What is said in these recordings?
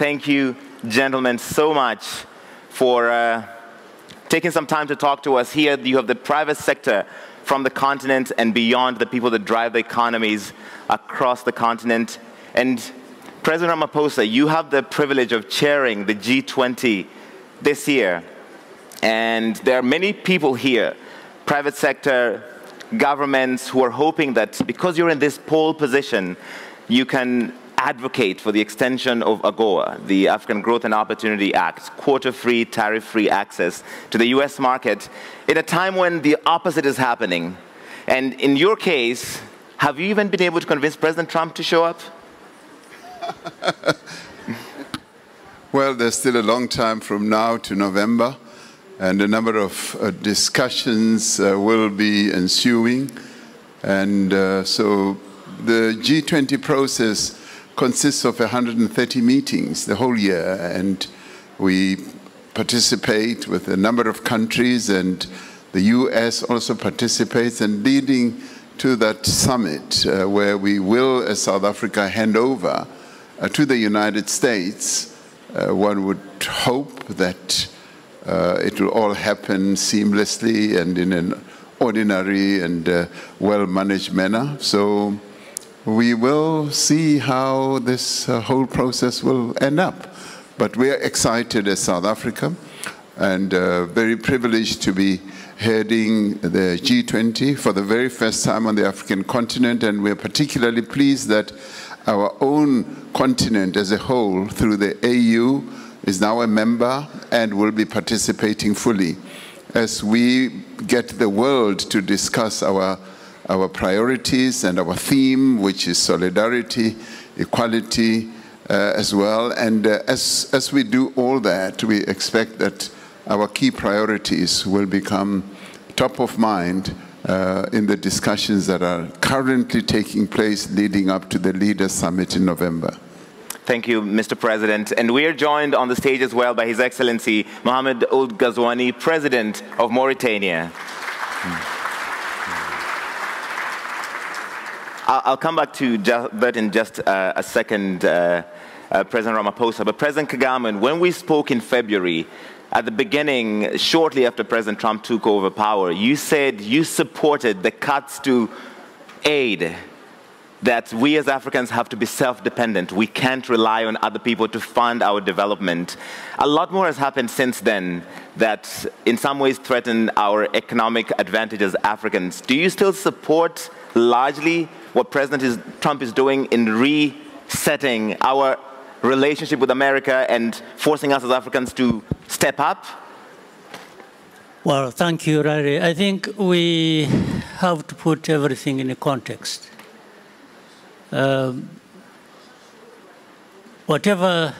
thank you, gentlemen, so much for taking some time to talk to us here. You have the private sector from the continent and beyond, the people that drive the economies across the continent. And President Ramaphosa, you have the privilege of chairing the G20 this year. And there are many people here, private sector, governments, who are hoping that because you're in this pole position, you can advocate for the extension of AGOA, the African Growth and Opportunity Act, quota-free, tariff-free access to the US market, in a time when the opposite is happening. And in your case, have you even been able to convince President Trump to show up? Well, there's still a long time from now to November, and a number of discussions will be ensuing. And so the G20 process consists of 130 meetings the whole year, and we participate with a number of countries, and the US also participates, and leading to that summit where we will, as South Africa, hand over to the United States. One would hope that it will all happen seamlessly and in an ordinary and well-managed manner. So we will see how this whole process will end up. But we are excited as South Africa, and very privileged to be heading the G20 for the very first time on the African continent, and we're particularly pleased that our own continent as a whole, through the AU, is now a member and will be participating fully as we get the world to discuss our priorities and our theme, which is solidarity, equality as well. And as we do all that, we expect that our key priorities will become top of mind in the discussions that are currently taking place leading up to the Leaders Summit in November. Thank you, Mr. President. And we are joined on the stage as well by His Excellency Mohamed Ould Ghazouani, President of Mauritania. I'll come back to that in just a second, President Ramaphosa. But President Kagame, when we spoke in February, at the beginning, shortly after President Trump took over power, you said you supported the cuts to aid, that we as Africans have to be self-dependent. We can't rely on other people to fund our development. A lot more has happened since then that in some ways threaten our economic advantage as Africans. Do you still support largely what President Trump is doing in resetting our relationship with America and forcing us as Africans to step up? Well, thank you, Rari. I think we have to put everything in a context. Whatever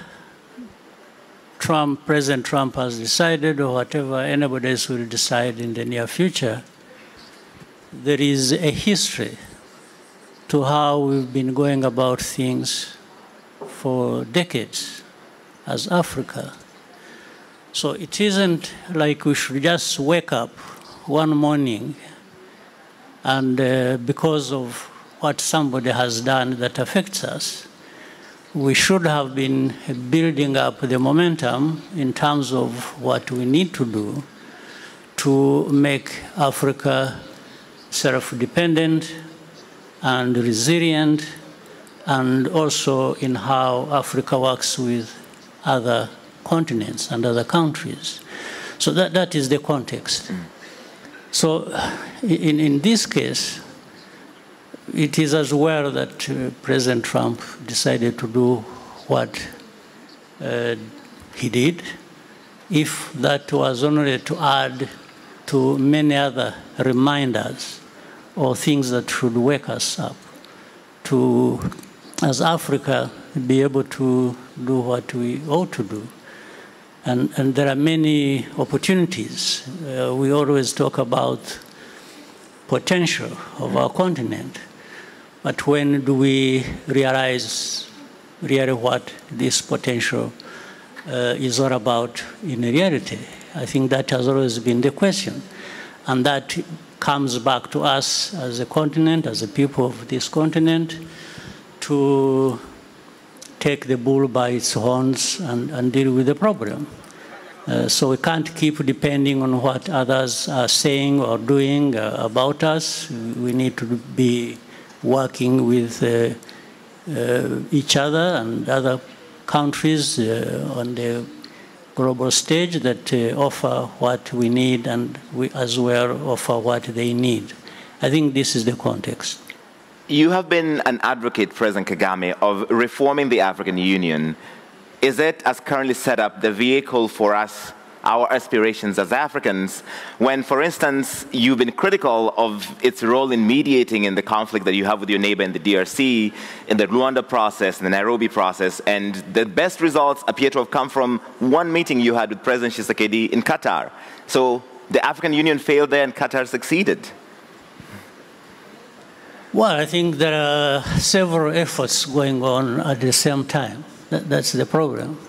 President Trump has decided, or whatever anybody else will decide in the near future, there is a history to how we've been going about things for decades as Africa. So it isn't like we should just wake up one morning and because of what somebody has done that affects us, we should have been building up the momentum in terms of what we need to do to make Africa self-dependent and resilient, and also in how Africa works with other continents and other countries. So that is the context. So in this case, it is as well that President Trump decided to do what he did, if that was only to add to many other reminders or things that should wake us up to, as Africa, be able to do what we ought to do. And there are many opportunities. We always talk about potential of our continent. But when do we realize really what this potential is all about in reality? I think that has always been the question. And that comes back to us as a continent, as a people of this continent, to take the bull by its horns and deal with the problem. So we can't keep depending on what others are saying or doing about us. We need to be working with each other and other countries on the global stage that offer what we need, and we as well offer what they need. I think this is the context. You have been an advocate, President Kagame, of reforming the African Union. Is it, as currently set up, the vehicle for us, our aspirations as Africans, when, for instance, you've been critical of its role in mediating in the conflict that you have with your neighbor in the DRC, in the Rwanda process, in the Nairobi process, and the best results appear to have come from one meeting you had with President Tshisekedi in Qatar. So the African Union failed there and Qatar succeeded. Well, I think there are several efforts going on at the same time. That's the problem.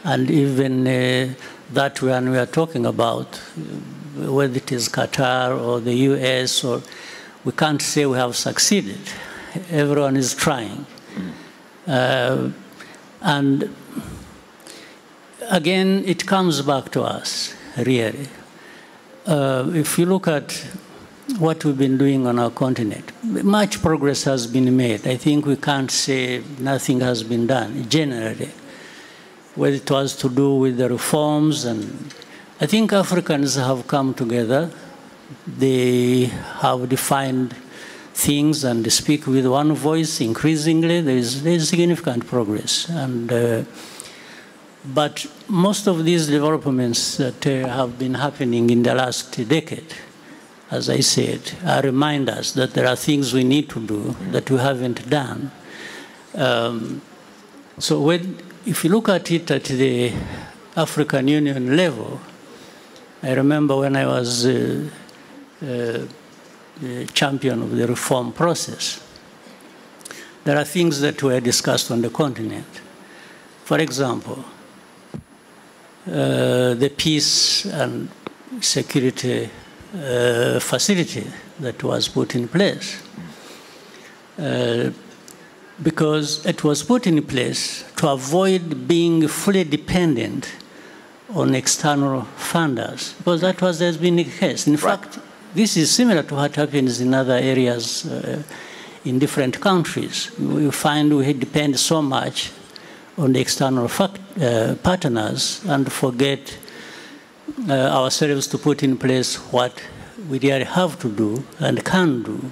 And even that one we are talking about, whether it is Qatar or the US, or we can't say we have succeeded. Everyone is trying. And again, it comes back to us, really. If you look at what we've been doing on our continent, much progress has been made. I think we can't say nothing has been done, generally. Whether it was to do with the reforms, and I think Africans have come together. They have defined things and they speak with one voice increasingly. There is significant progress. But most of these developments that have been happening in the last decade, as I said, are reminders that there are things we need to do that we haven't done. So if you look at it at the African Union level, I remember when I was the champion of the reform process, there are things that were discussed on the continent. For example, the peace and security facility that was put in place. Because it was put in place to avoid being fully dependent on external funders, because that has been the case. In fact, this is similar to what happens in other areas in different countries. We find we depend so much on the external partners and forget ourselves to put in place what we really have to do and can do.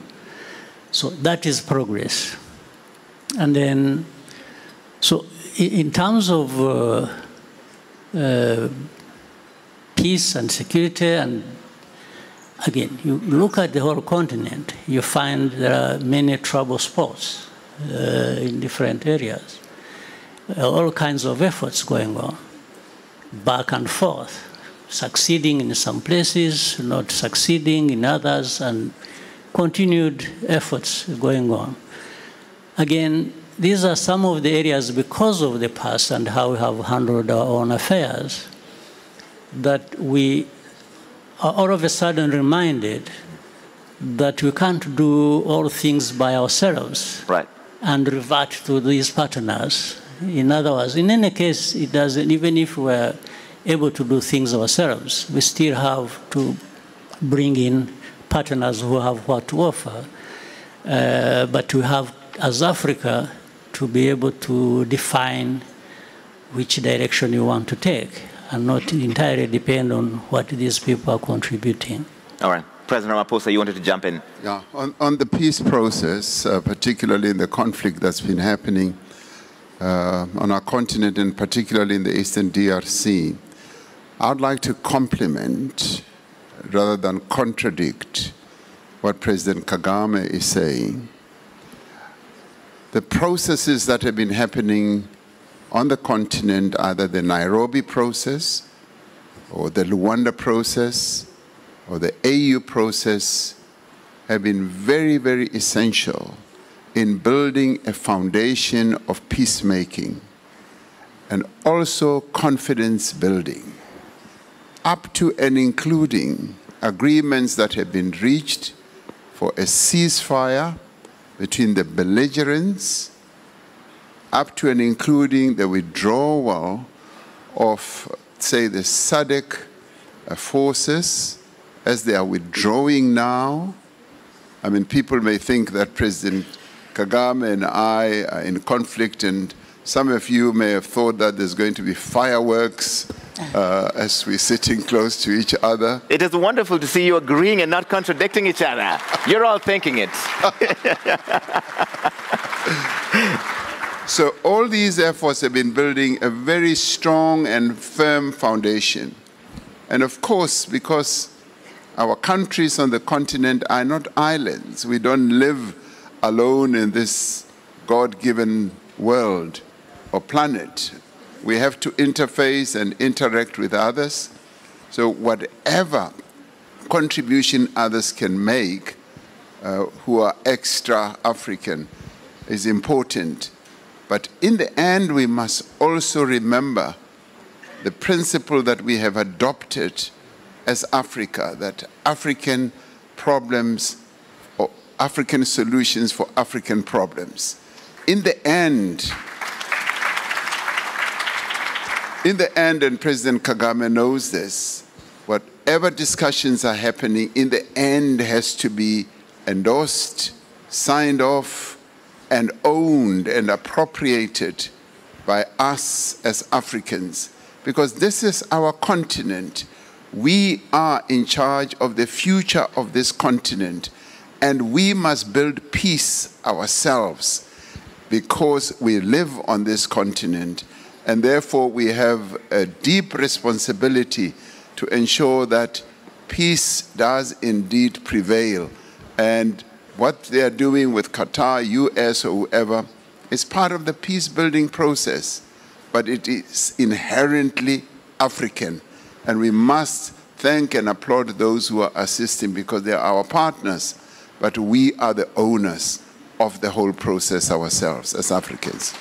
So that is progress. And then, so in terms of peace and security, and again, you look at the whole continent, you find there are many trouble spots in different areas. All kinds of efforts going on, back and forth, succeeding in some places, not succeeding in others, and continued efforts going on. Again, these are some of the areas, because of the past and how we have handled our own affairs, that we are all of a sudden reminded that we can't do all things by ourselves, right, and revert to these partners. In other words, in any case, it doesn't, even if we're able to do things ourselves, we still have to bring in partners who have what to offer. But we have, as Africa, to be able to define which direction you want to take and not entirely depend on what these people are contributing. All right. President Ramaphosa, you wanted to jump in. Yeah, on the peace process, particularly in the conflict that's been happening on our continent and particularly in the Eastern DRC, I'd like to compliment rather than contradict what President Kagame is saying. The processes that have been happening on the continent, either the Nairobi process or the Rwanda process or the AU process, have been very, very essential in building a foundation of peacemaking and also confidence building, up to and including agreements that have been reached for a ceasefire between the belligerents up to and including the withdrawal of, say, the SADC forces as they are withdrawing now. I mean, people may think that President Kagame and I are in conflict, and some of you may have thought that there's going to be fireworks as we're sitting close to each other. It is wonderful to see you agreeing and not contradicting each other. You're all thinking it. So all these efforts have been building a very strong and firm foundation. And of course, because our countries on the continent are not islands, we don't live alone in this God-given world or planet. We have to interface and interact with others. So whatever contribution others can make who are extra African is important. But in the end, we must also remember the principle that we have adopted as Africa, that African problems or African solutions for African problems. In the end, and President Kagame knows this, whatever discussions are happening, in the end has to be endorsed, signed off, and owned and appropriated by us as Africans. Because this is our continent. We are in charge of the future of this continent, and we must build peace ourselves because we live on this continent, and therefore we have a deep responsibility to ensure that peace does indeed prevail. And what they are doing with Qatar, US, or whoever is part of the peace-building process, but it is inherently African. And we must thank and applaud those who are assisting because they are our partners, but we are the owners of the whole process ourselves as Africans.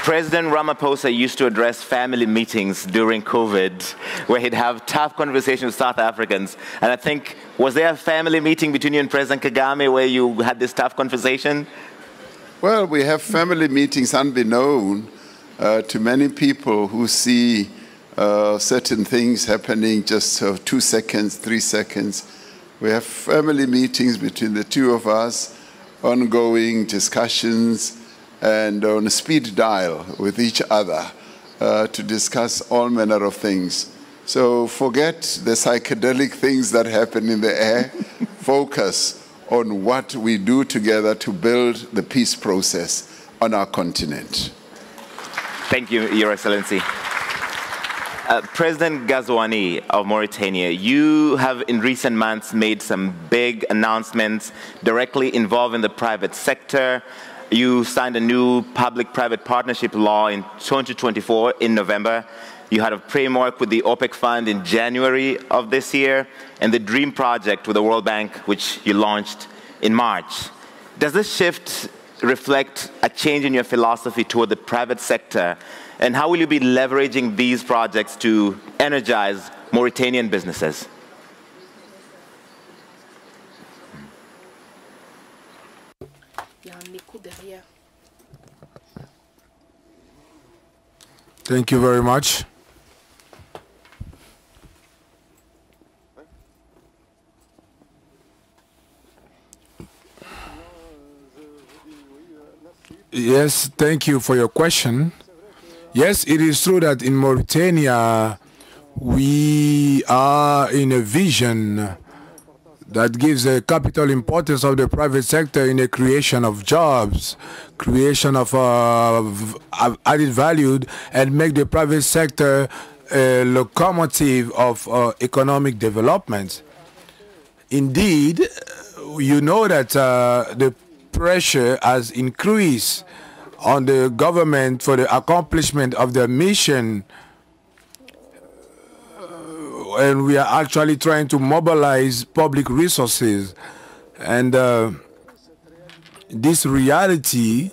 President Ramaphosa used to address family meetings during COVID where he'd have tough conversations with South Africans. And I think, was there a family meeting between you and President Kagame where you had this tough conversation? Well, we have family meetings unbeknown to many people who see certain things happening just 2 seconds, 3 seconds. We have family meetings between the two of us, ongoing discussions, and on a speed dial with each other to discuss all manner of things. So forget the psychedelic things that happen in the air. Focus on what we do together to build the peace process on our continent. Thank you, Your Excellency. President Ghazouani of Mauritania, you have in recent months made some big announcements directly involving the private sector. You signed a new public-private partnership law in 2024 in November. You had a framework with the OPEC Fund in January of this year, and the DREAM project with the World Bank, which you launched in March. Does this shift reflect a change in your philosophy toward the private sector? And how will you be leveraging these projects to energize Mauritanian businesses? Thank you very much. Yes, thank you for your question. Yes, it is true that in Mauritania, we are in a vision that gives a capital importance of the private sector in the creation of jobs, creation of added value, and make the private sector a locomotive of economic development. Indeed, you know that the pressure has increased on the government for the accomplishment of their mission, and we are actually trying to mobilize public resources. And this reality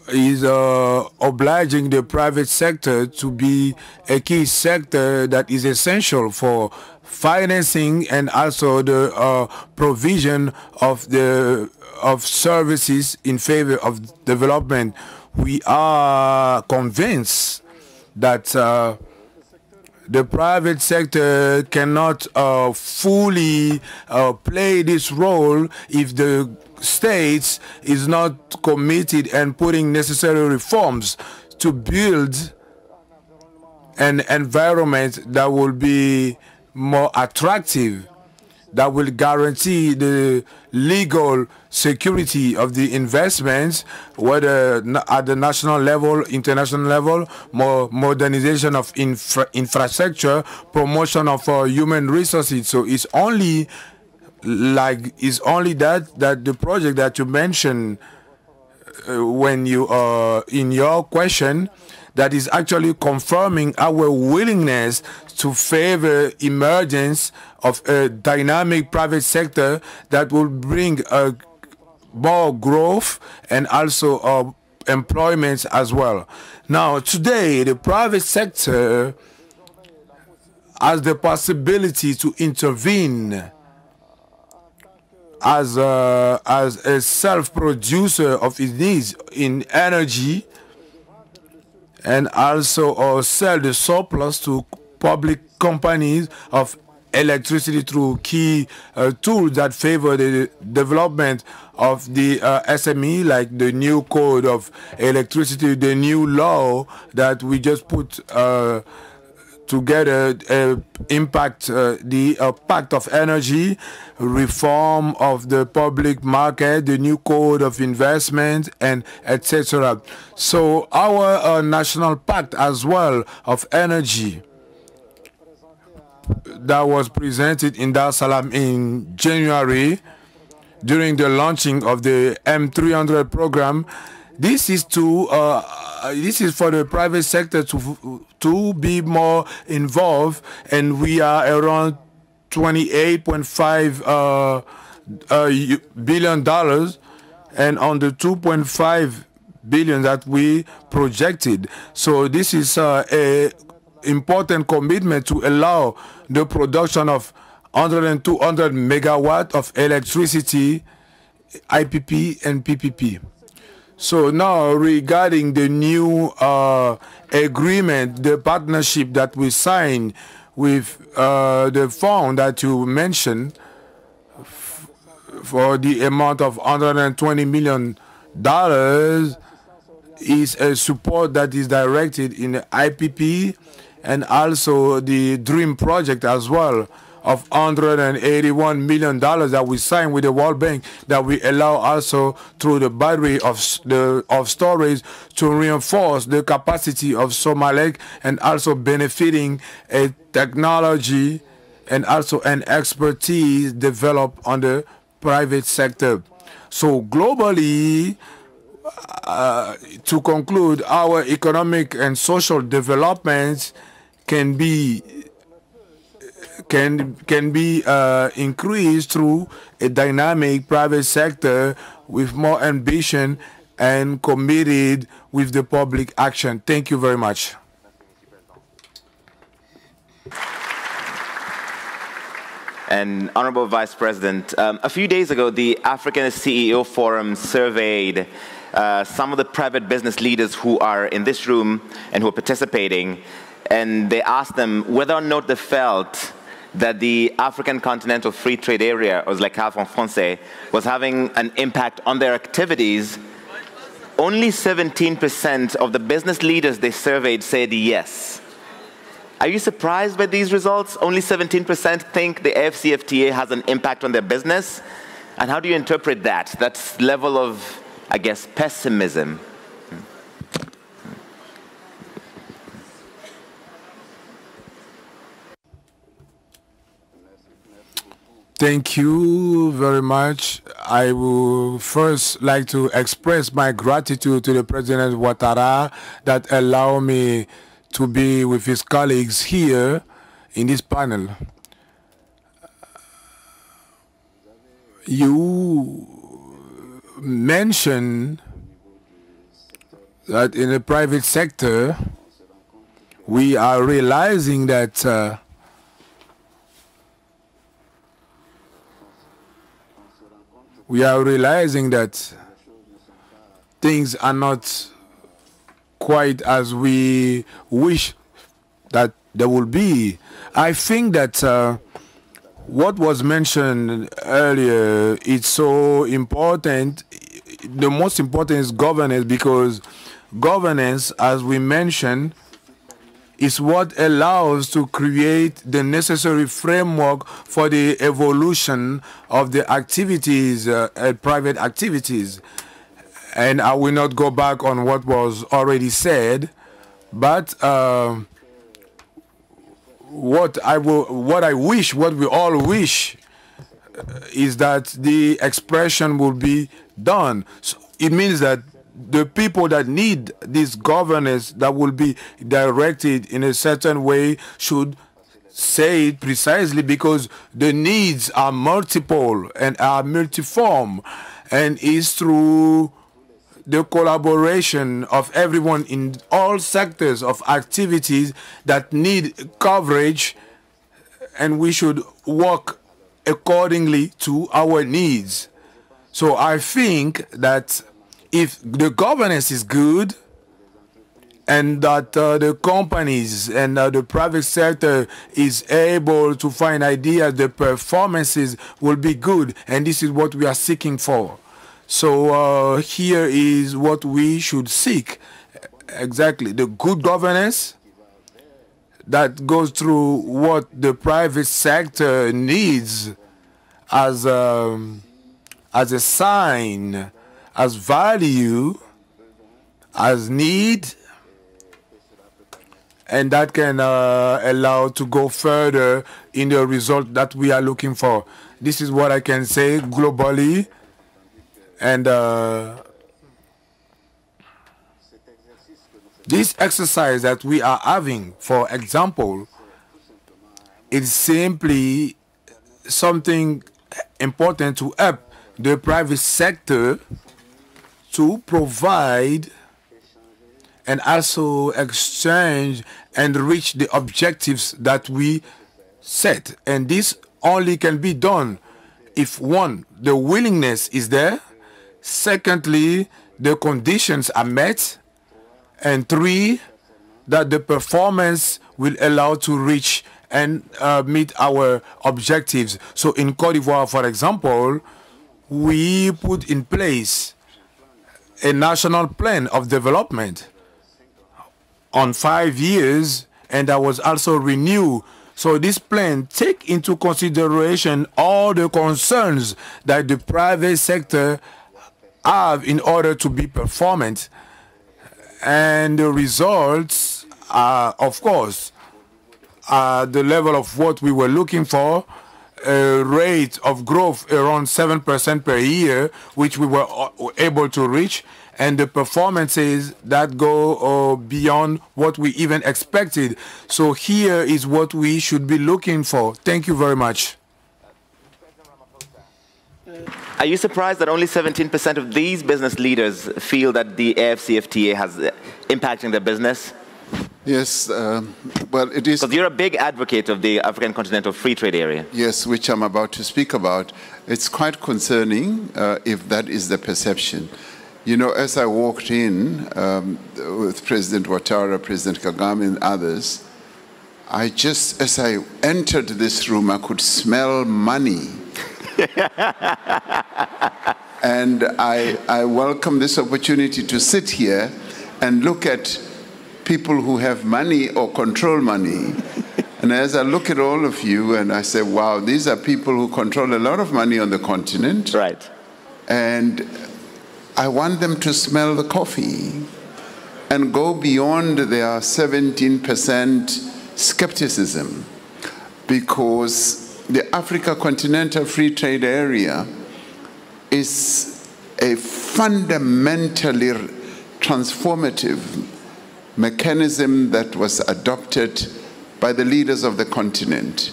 is obliging the private sector to be a key sector that is essential for financing and also the provision of services in favor of development. We are convinced that the private sector cannot fully play this role if the states is not committed and putting necessary reforms to build an environment that will be more attractive, that will guarantee the legal security of the investments, whether at the national level, international level, more modernization of infrastructure, promotion of human resources. So it's only that the project that you mentioned when you in your question, that is actually confirming our willingness to favor emergence of a dynamic private sector that will bring more growth and also employment as well. Now, today, the private sector has the possibility to intervene as a self-producer of its needs in energy, and also sell the surplus to public companies of electricity through key tools that favor the development of the SME, like the new code of electricity, the new law that we just put together, impact the Pact of Energy, reform of the public market, the new code of investment, and etc. So our national pact as well of energy that was presented in Dar es Salaam in January during the launching of the M300 program. This is for the private sector to be more involved, and we are around $28.5 billion, and on the 2.5 billion that we projected. So this is a important commitment to allow the production of 100 and 200 megawatt of electricity, IPP and PPP. So now regarding the new agreement, the partnership that we signed with the fund that you mentioned for the amount of $120 million is a support that is directed in the IPP and also the DREAM project as well of $181 million that we signed with the World Bank, that we allow also through the battery of storage to reinforce the capacity of Somalek and also benefiting a technology and also an expertise developed on the private sector. So globally, to conclude, our economic and social developments can be increased through a dynamic private sector with more ambition and committed with the public action. Thank you very much. And Honorable Vice President, a few days ago, the African CEO Forum surveyed some of the private business leaders who are in this room and who are participating, and they asked them whether or not they felt that the African Continental Free Trade Area, or like half en français, was having an impact on their activities. Only 17% of the business leaders they surveyed said yes. Are you surprised by these results? Only 17% think the AFCFTA has an impact on their business. And how do you interpret that? That level of, I guess, pessimism. Thank you very much. I would first like to express my gratitude to the President Ouattara that allowed me to be with his colleagues here in this panel. You mentioned that in the private sector, we are realizing that things are not quite as we wish that they will be. I think that what was mentioned earlier is so important. The most important is governance, because governance, as we mentioned, is what allows to create the necessary framework for the evolution of the activities, private activities. And I will not go back on what was already said, but what we all wish is that the expression will be done. So it means that the people that need this governance that will be directed in a certain way should say it precisely, because the needs are multiple and are multiform, and is through the collaboration of everyone in all sectors of activities that need coverage, and we should work accordingly to our needs. So I think that if the governance is good, and that the companies and the private sector is able to find ideas, the performances will be good, and this is what we are seeking for. So here is what we should seek. Exactly. The good governance that goes through what the private sector needs as a sign, as value, as need, and that can allow to go further in the result that we are looking for. This is what I can say globally. And this exercise that we are having, for example, is simply something important to help the private sector to provide and also exchange and reach the objectives that we set. And this only can be done if, one, the willingness is there, secondly, the conditions are met, and three, that the performance will allow to reach and meet our objectives. So in Côte d'Ivoire, for example, we put in place a national plan of development on 5 years, and that was also renewed. So this plan takes into consideration all the concerns that the private sector have in order to be performant. And the results are, of course, the level of what we were looking for, a rate of growth around 7% per year, which we were able to reach, and the performances that go beyond what we even expected. So here is what we should be looking for. Thank you very much. Are you surprised that only 17% of these business leaders feel that the AFCFTA has impacting their business? Yes, well, it is... Because you're a big advocate of the African Continental Free Trade Area. Yes, which I'm about to speak about. It's quite concerning if that is the perception. You know, as I walked in with President Ouattara, President Kagame, and others, as I entered this room, I could smell money. And I welcome this opportunity to sit here and look at people who have money or control money. And as I look at all of you, and I say, wow, these are people who control a lot of money on the continent. Right. And I want them to smell the coffee and go beyond their 17% skepticism, because the Africa Continental Free Trade Area is a fundamentally transformative mechanism that was adopted by the leaders of the continent.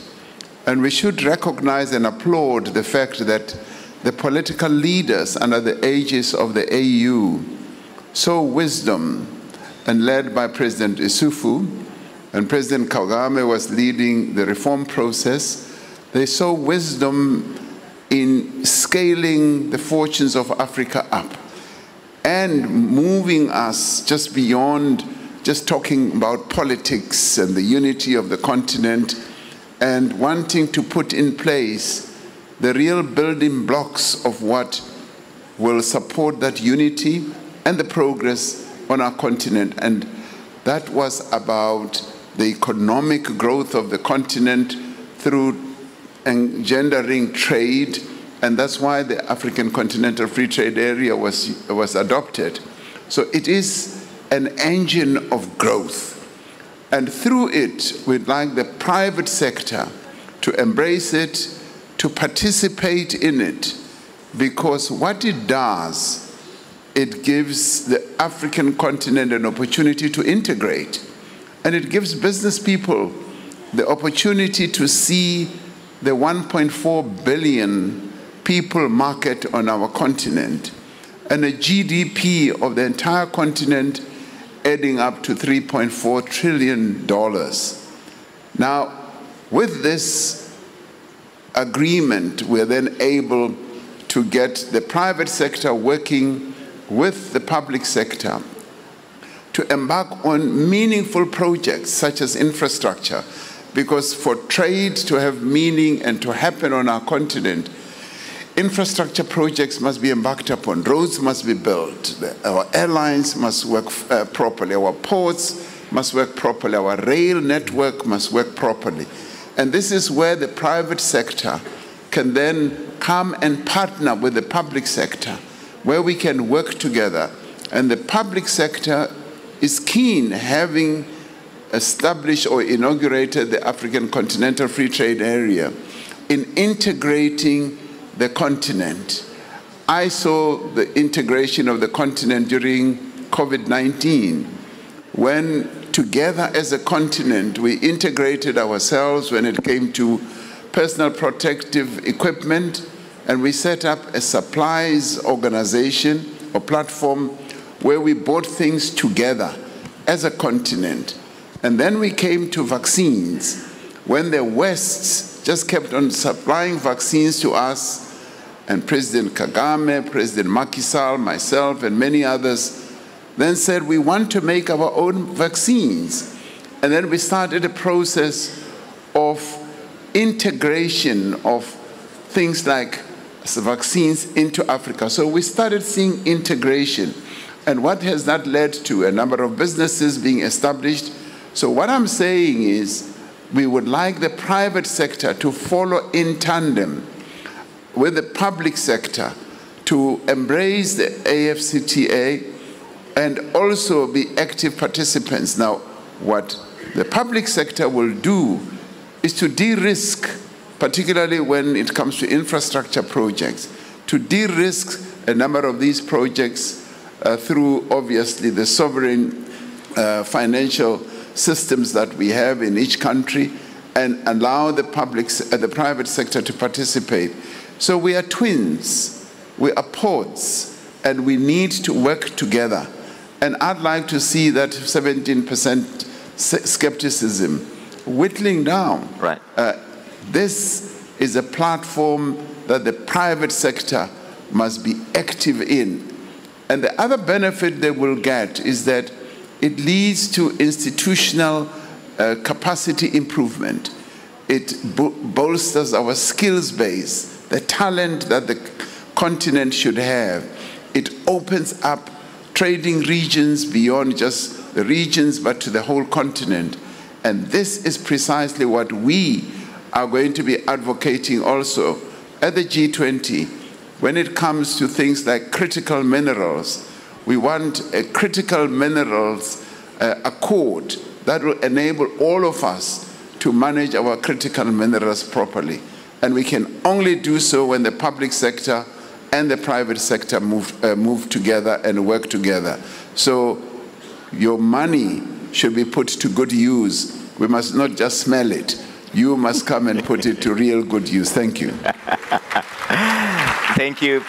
And we should recognize and applaud the fact that the political leaders under the aegis of the AU saw wisdom, and led by President Isufu, and President Kagame was leading the reform process, they saw wisdom in scaling the fortunes of Africa up and moving us just beyond just talking about politics and the unity of the continent, and wanting to put in place the real building blocks of what will support that unity and the progress on our continent. And that was about the economic growth of the continent through engendering trade, and that's why the African Continental Free Trade Area was adopted. So it is an engine of growth. And through it, we'd like the private sector to embrace it, to participate in it, because what it does, it gives the African continent an opportunity to integrate. And it gives business people the opportunity to see the 1.4 billion people market on our continent, and a GDP of the entire continent adding up to $3.4 trillion. Now, with this agreement, we're then able to get the private sector working with the public sector to embark on meaningful projects such as infrastructure, because for trade to have meaning and to happen on our continent, infrastructure projects must be embarked upon. Roads must be built. Our airlines must work properly. Our ports must work properly. Our rail network must work properly. And this is where the private sector can then come and partner with the public sector, where we can work together. And the public sector is keen, having established or inaugurated the African Continental Free Trade Area, in integrating the continent. I saw the integration of the continent during COVID-19, when together as a continent we integrated ourselves when it came to personal protective equipment, and we set up a supplies organization or platform where we bought things together as a continent. And then we came to vaccines, when the West just kept on supplying vaccines to us, and President Kagame, President Macky Sall, myself, and many others then said, we want to make our own vaccines. And then we started a process of integration of things like vaccines into Africa. So we started seeing integration. And what has that led to? A number of businesses being established. So what I'm saying is, we would like the private sector to follow in tandem with the public sector to embrace the AfCFTA and also be active participants. Now, what the public sector will do is to de-risk, particularly when it comes to infrastructure projects, to de-risk a number of these projects through, obviously, the sovereign financial systems that we have in each country, and allow the private sector to participate. So we are twins, we are pods, and we need to work together. And I'd like to see that 17% skepticism whittling down. Right. This is a platform that the private sector must be active in. And the other benefit they will get is that it leads to institutional capacity improvement. It bolsters our skills base, the talent that the continent should have. It opens up trading regions beyond just the regions, but to the whole continent. And this is precisely what we are going to be advocating also at the G20 when it comes to things like critical minerals. We want a critical minerals accord that will enable all of us to manage our critical minerals properly. And we can only do so when the public sector and the private sector move together and work together. So your money should be put to good use. We must not just smell it. You must come and put it to real good use. Thank you. Thank you.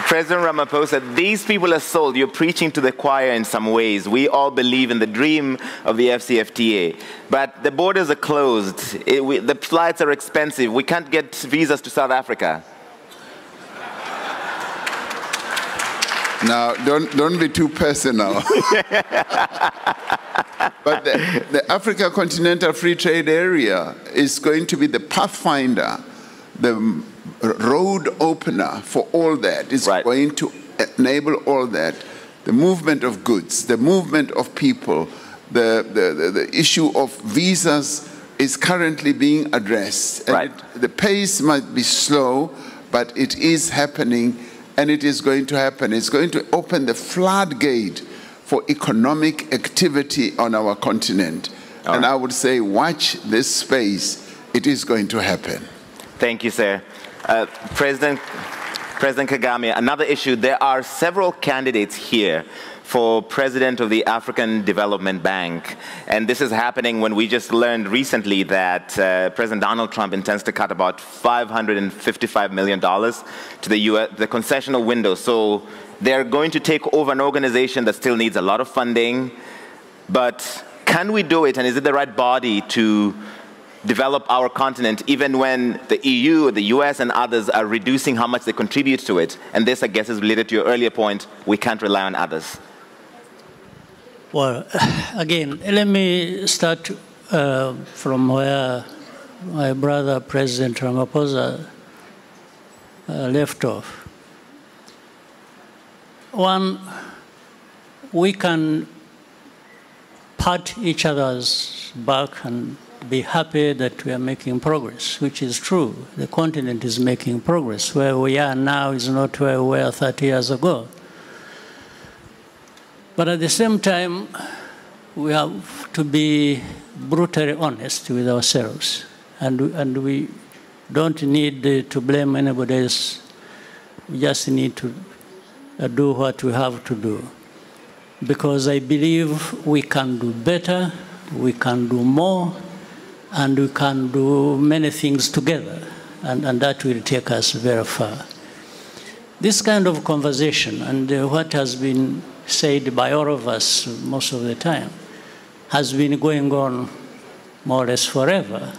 President Ramaphosa, these people are sold. You're preaching to the choir in some ways. We all believe in the dream of the FCFTA. But the borders are closed. The flights are expensive. We can't get visas to South Africa. Now, don't be too personal. But the Africa Continental Free Trade Area is going to be the pathfinder, the road opener for all that. It's going to enable all that. The movement of goods, the movement of people, the issue of visas is currently being addressed. And the pace might be slow, but it is happening, and it is going to happen. It's going to open the floodgate for economic activity on our continent. And I would say, watch this space. It is going to happen. Thank you, sir. President Kagame, another issue, there are several candidates here for President of the African Development Bank. And this is happening when we just learned recently that President Donald Trump intends to cut about $555 million to the US, the concessional window. So they're going to take over an organization that still needs a lot of funding. But can we do it? And is it the right body to develop our continent, even when the EU, the US, and others are reducing how much they contribute to it? And this, I guess, is related to your earlier point, we can't rely on others. Well, again, let me start from where my brother, President Ramaphosa, left off. One, we can pat each other's back and be happy that we are making progress, which is true. The continent is making progress. Where we are now is not where we were 30 years ago. But at the same time, we have to be brutally honest with ourselves. And we don't need to blame anybody else. We just need to do what we have to do. Because I believe we can do better, we can do more, and we can do many things together, and that will take us very far. This kind of conversation, and what has been said by all of us most of the time, has been going on more or less forever.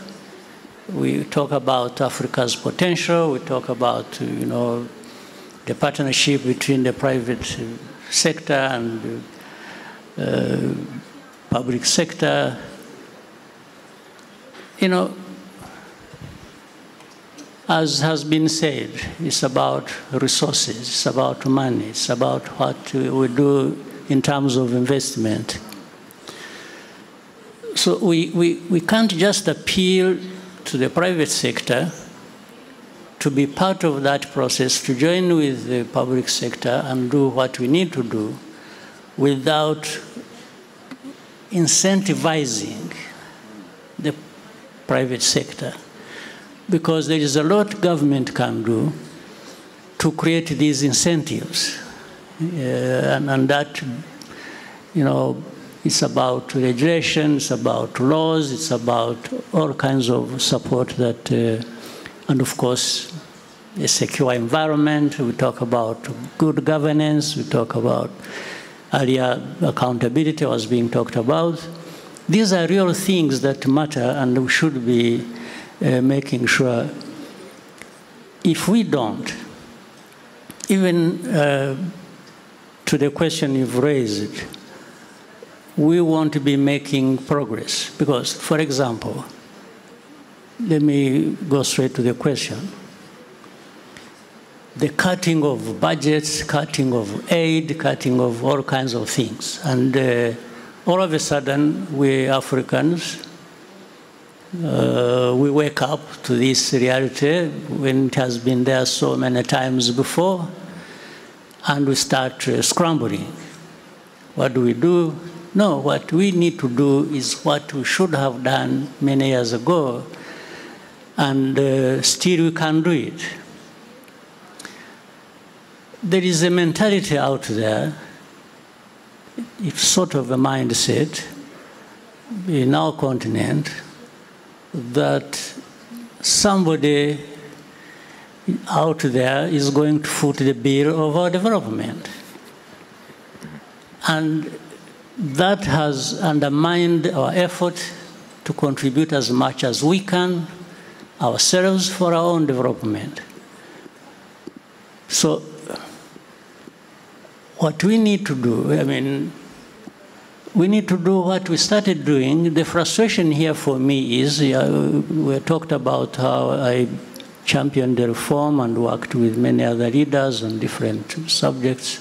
We talk about Africa's potential, we talk about, the partnership between the private sector and public sector. As has been said, it's about resources, it's about money, it's about what we do in terms of investment. So we can't just appeal to the private sector to be part of that process, to join with the public sector and do what we need to do without incentivizing the private sector. Because there is a lot government can do to create these incentives. And that, it's about regulation, it's about laws, it's about all kinds of support that, and of course, a secure environment. We talk about good governance, we talk about earlier accountability was being talked about. These are real things that matter, and we should be making sure. If we don't, even to the question you've raised, we won't be making progress. Because, for example, let me go straight to the question. The cutting of budgets, cutting of aid, cutting of all kinds of things. And all of a sudden, we Africans, we wake up to this reality when it has been there so many times before, and we start scrambling. What do we do? No, what we need to do is what we should have done many years ago, and still we can do it. There is a mentality out there, it's sort of a mindset in our continent, that somebody, out there is going to foot the bill of our development. And that has undermined our effort to contribute as much as we can ourselves for our own development. So what we need to do, I mean, we need to do what we started doing. The frustration here for me is, we talked about how I championed the reform and worked with many other leaders on different subjects.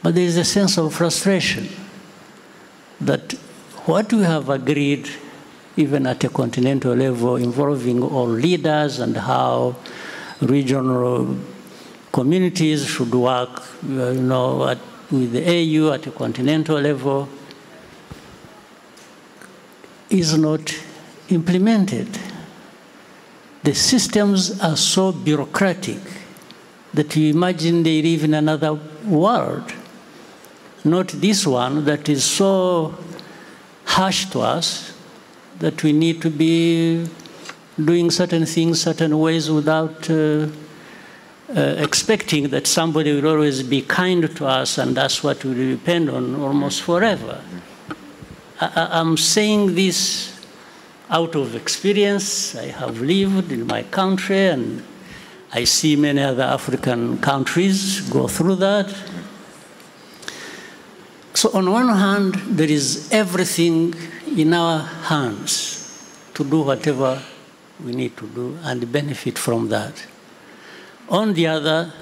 But there is a sense of frustration that what we have agreed, even at a continental level, involving all leaders and how regional communities should work, with the AU at a continental level, is not implemented. The systems are so bureaucratic that you imagine they live in another world, not this one that is so harsh to us that we need to be doing certain things certain ways without expecting that somebody will always be kind to us, and that's what we depend on almost forever. I'm saying this out of experience. I have lived in my country, and I see many other African countries go through that. So on one hand, there is everything in our hands to do whatever we need to do and benefit from that. On the other,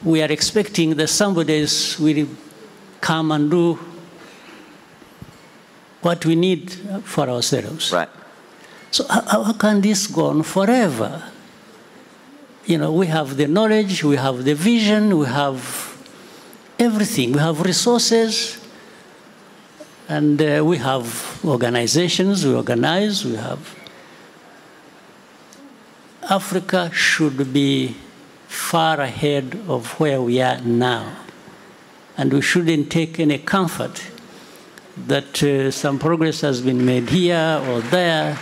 we are expecting that somebody else will come and do what we need for ourselves. Right. So how can this go on forever? We have the knowledge, we have the vision, we have everything. We have resources, and we have organizations, we organize, we have. Africa should be far ahead of where we are now. And we shouldn't take any comfort that some progress has been made here or there.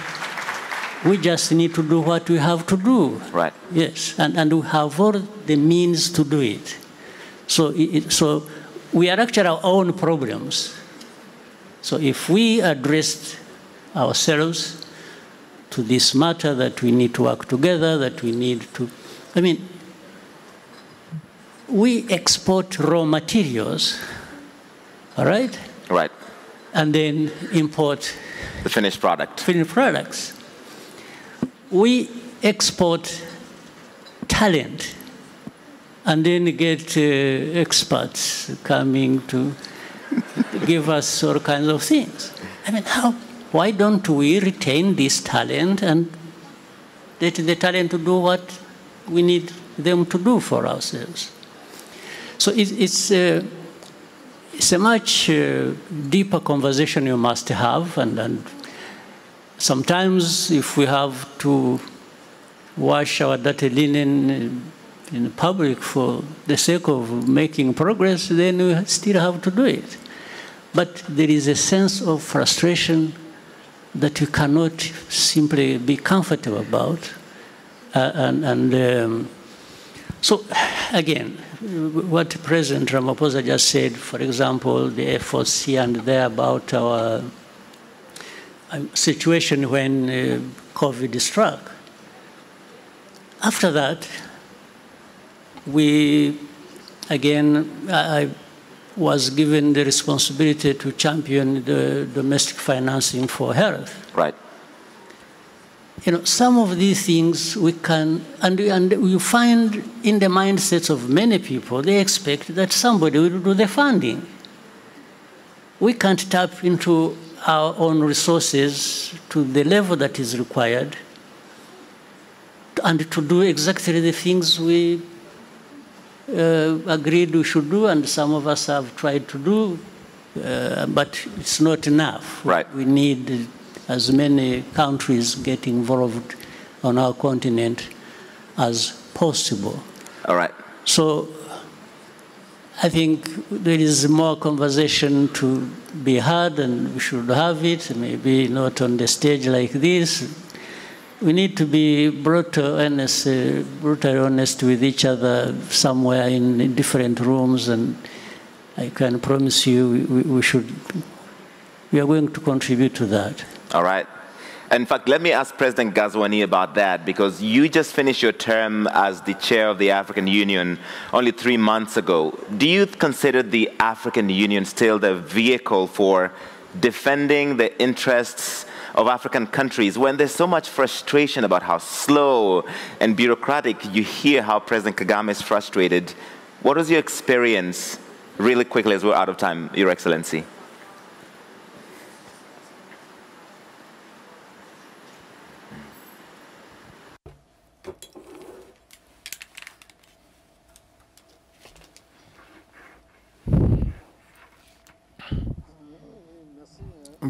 We just need to do what we have to do. Right. Yes, and we have all the means to do it. So we are actually our own problems. So if we addressed ourselves to this matter, that we need to work together, that we need to, we export raw materials, all right? Right. And then import the finished product. Finished products. We export talent and then get experts coming to give us all kinds of things. Why don't we retain this talent and let the talent to do what we need them to do for ourselves? So it's a much deeper conversation you must have, and sometimes if we have to wash our dirty linen in public for the sake of making progress, then we still have to do it. But there is a sense of frustration that you cannot simply be comfortable about. So, again, what President Ramaphosa just said, for example, the efforts here and there about our situation when COVID struck. After that, I was given the responsibility to champion the domestic financing for health. Right. Some of these things we can, and you find in the mindsets of many people, they expect that somebody will do the funding. We can't tap into our own resources to the level that is required and to do exactly the things we agreed we should do, and some of us have tried to do, but it's not enough. Right. We need as many countries get involved on our continent as possible. All right. So I think there is more conversation to be had, and we should have it, maybe not on the stage like this. we need to be brutally honest with each other somewhere in different rooms, and I can promise you we are going to contribute to that. All right. In fact, let me ask President Gazwani about that, because you just finished your term as the chair of the African Union only 3 months ago. Do you consider the African Union still the vehicle for defending the interests of African countries when there's so much frustration about how slow and bureaucratic? You hear how President Kagame is frustrated. What was your experience, really quickly as we're out of time, Your Excellency?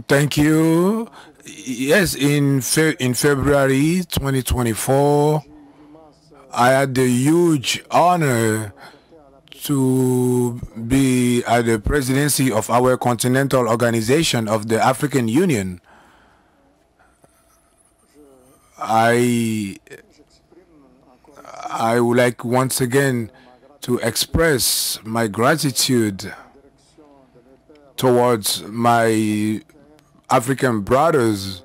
Thank you. Yes, in February 2024, I had the huge honor to be at the presidency of our continental organization of the African Union. I would like once again to express my gratitude towards my African brothers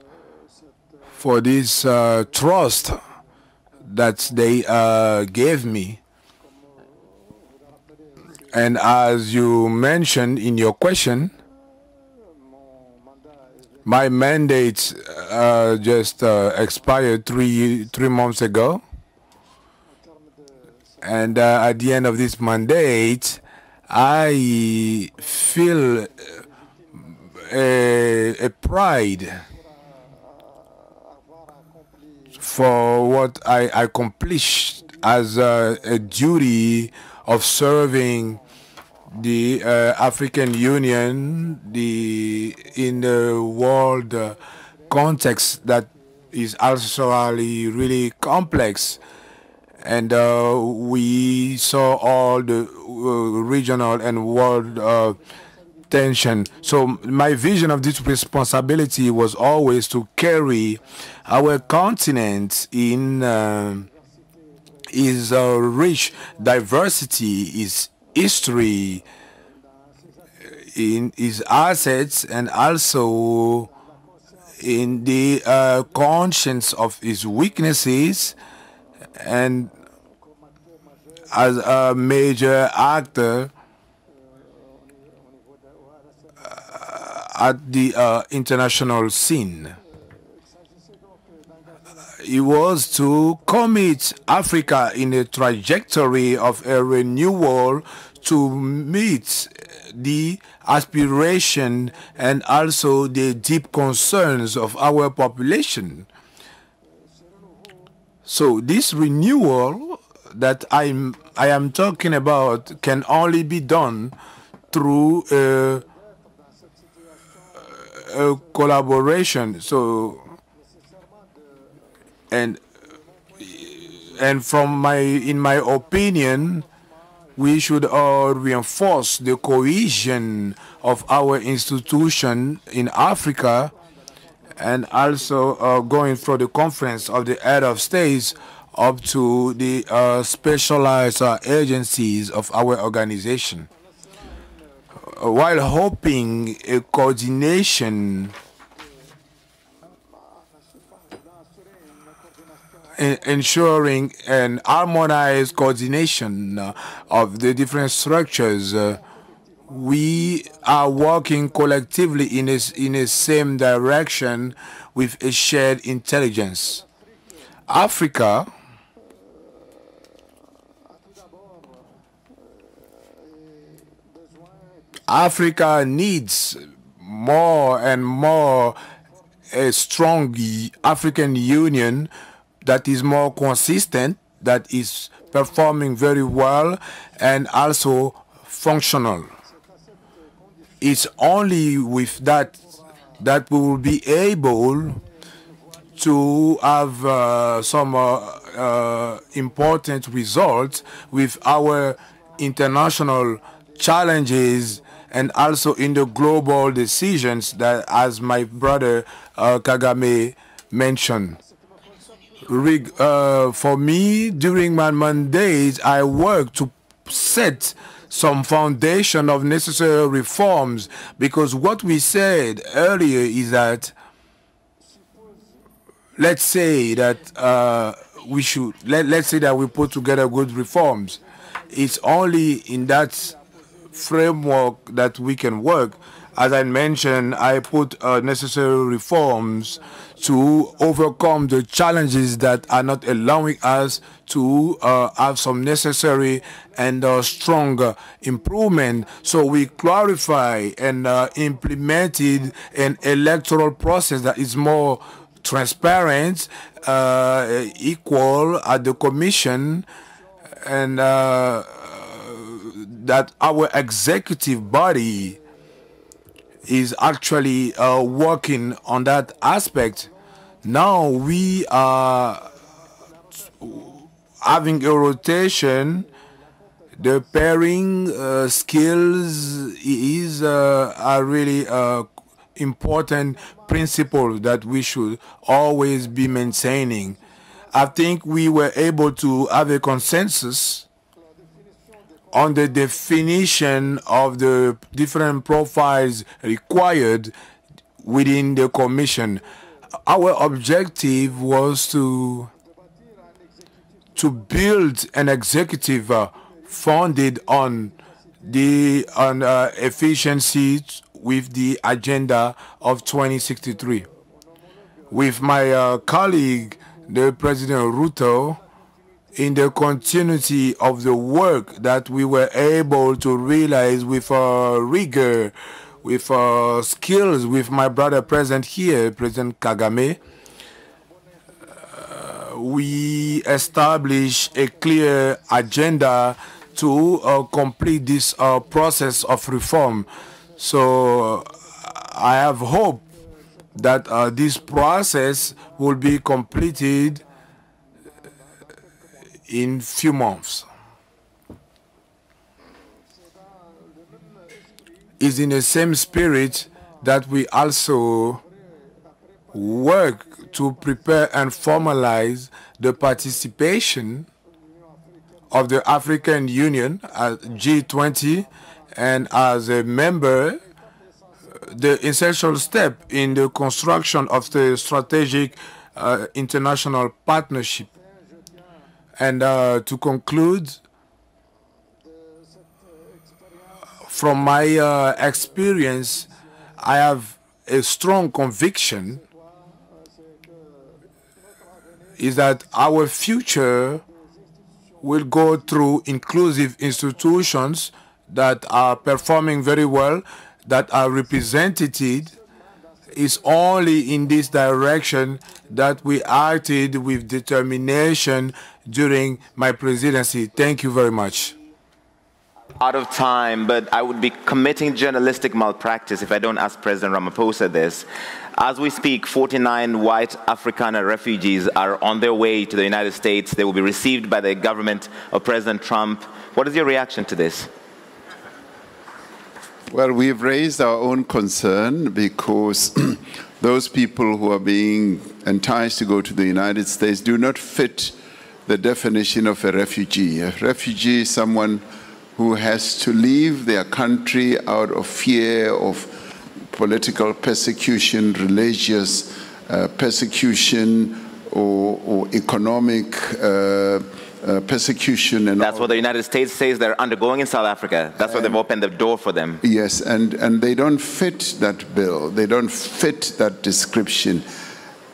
for this trust that they gave me. And as you mentioned in your question, my mandate just expired three months ago. And at the end of this mandate, I feel a pride for what I accomplished as a duty of serving the African Union in the world context that is also really complex. And we saw all the regional and world tension. So my vision of this responsibility was always to carry our continent in its rich diversity, its history, in its assets, and also in the conscience of its weaknesses, and as a major actor at the international scene. It was to commit Africa in a trajectory of a renewal to meet the aspiration and also the deep concerns of our population. So this renewal that I am talking about can only be done through a collaboration. So and from in my opinion, we should reinforce the cohesion of our institution in Africa, and also going from the conference of the head of states up to the specialized agencies of our organization, while hoping a coordination, ensuring an harmonized coordination of the different structures. We are working collectively in a same direction with a shared intelligence. Africa needs more and more a strong African Union that is more consistent, that is performing very well, and also functional. It's only with that we will be able to have some important results with our international challenges, and also in the global decisions that, as my brother Kagame mentioned. For me, during my mandate, I worked to set some foundation of necessary reforms, because what we said earlier is that, let's say that let's say that we put together good reforms. It's only in that framework that we can work. As I mentioned, I put necessary reforms to overcome the challenges that are not allowing us to have some necessary and strong improvement. So we clarify and implemented an electoral process that is more transparent, equal at the Commission, and that our executive body is actually working on that aspect. Now we are having a rotation. The pairing skills is a really important principle that we should always be maintaining. I think we were able to have a consensus on the definition of the different profiles required within the Commission. Our objective was to build an executive founded on efficiency with the agenda of 2063. With my colleague, the President Ruto, in the continuity of the work that we were able to realize with rigor, with skills, with my brother present here, President Kagame, we established a clear agenda to complete this process of reform. So I have hope that this process will be completed in few months. It's in the same spirit that we also work to prepare and formalize the participation of the African Union at G20, and as a member, the essential step in the construction of the strategic international partnership. And to conclude, from my experience, I have a strong conviction is that our future will go through inclusive institutions that are performing very well, that are represented. It's only in this direction that we acted with determination during my presidency. Thank you very much. Out of time, but I would be committing journalistic malpractice if I don't ask President Ramaphosa this. As we speak, 49 white Afrikaner refugees are on their way to the United States. They will be received by the government of President Trump. What is your reaction to this? Well, we've raised our own concern because those people who are being enticed to go to the United States do not fit the definition of a refugee. A refugee is someone who has to leave their country out of fear of political persecution, religious persecution, or economic persecution. And that's what the United States says they're undergoing in South Africa. That's why they've opened the door for them. Yes, and they don't fit that bill. They don't fit that description.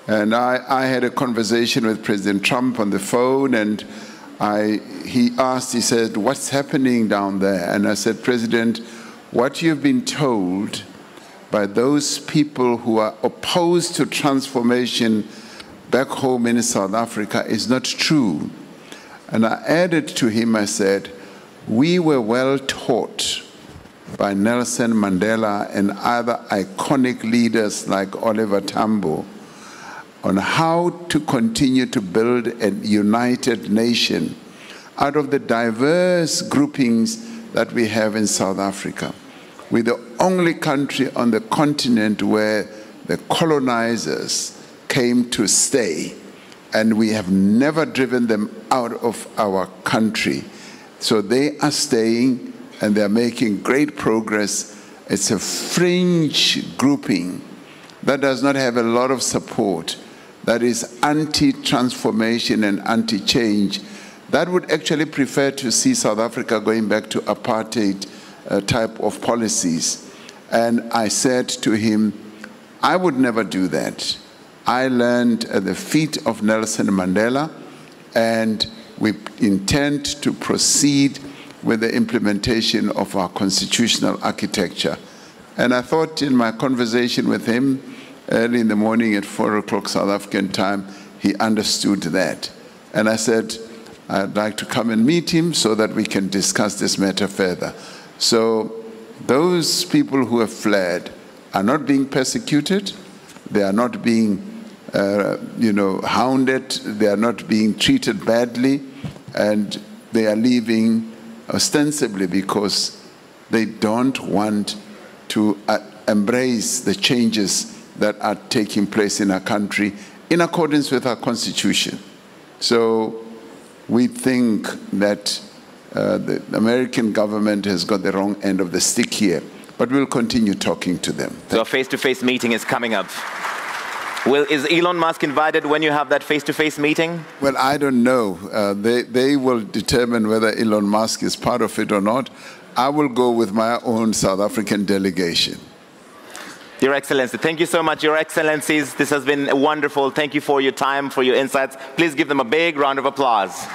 And I had a conversation with President Trump on the phone, and he said, what's happening down there? And I said, President, what you've been told by those people who are opposed to transformation back home in South Africa is not true. And I added to him, I said, we were well taught by Nelson Mandela and other iconic leaders like Oliver Tambo on how to continue to build a united nation out of the diverse groupings that we have in South Africa. We're the only country on the continent where the colonizers came to stay. and we have never driven them out of our country. So they are staying, and they're making great progress. It's a fringe grouping that does not have a lot of support, that is anti-transformation and anti-change, that would actually prefer to see South Africa going back to apartheid type of policies. And I said to him, I would never do that. I learned at the feet of Nelson Mandela, and we intend to proceed with the implementation of our constitutional architecture. And I thought in my conversation with him early in the morning at 4 o'clock South African time, he understood that. And I said, I'd like to come and meet him so that we can discuss this matter further. So those people who have fled are not being persecuted. They are not being hounded. They are not being treated badly. And they are leaving ostensibly because they don't want to embrace the changes that are taking place in our country in accordance with our constitution. So we think that the American government has got the wrong end of the stick here, but we'll continue talking to them. So a face-to-face meeting is coming up. Is Elon Musk invited when you have that face-to-face meeting? Well, I don't know. They will determine whether Elon Musk is part of it or not. I will go with my own South African delegation. Your Excellency, thank you so much, Your Excellencies. This has been wonderful. Thank you for your time, for your insights. Please give them a big round of applause.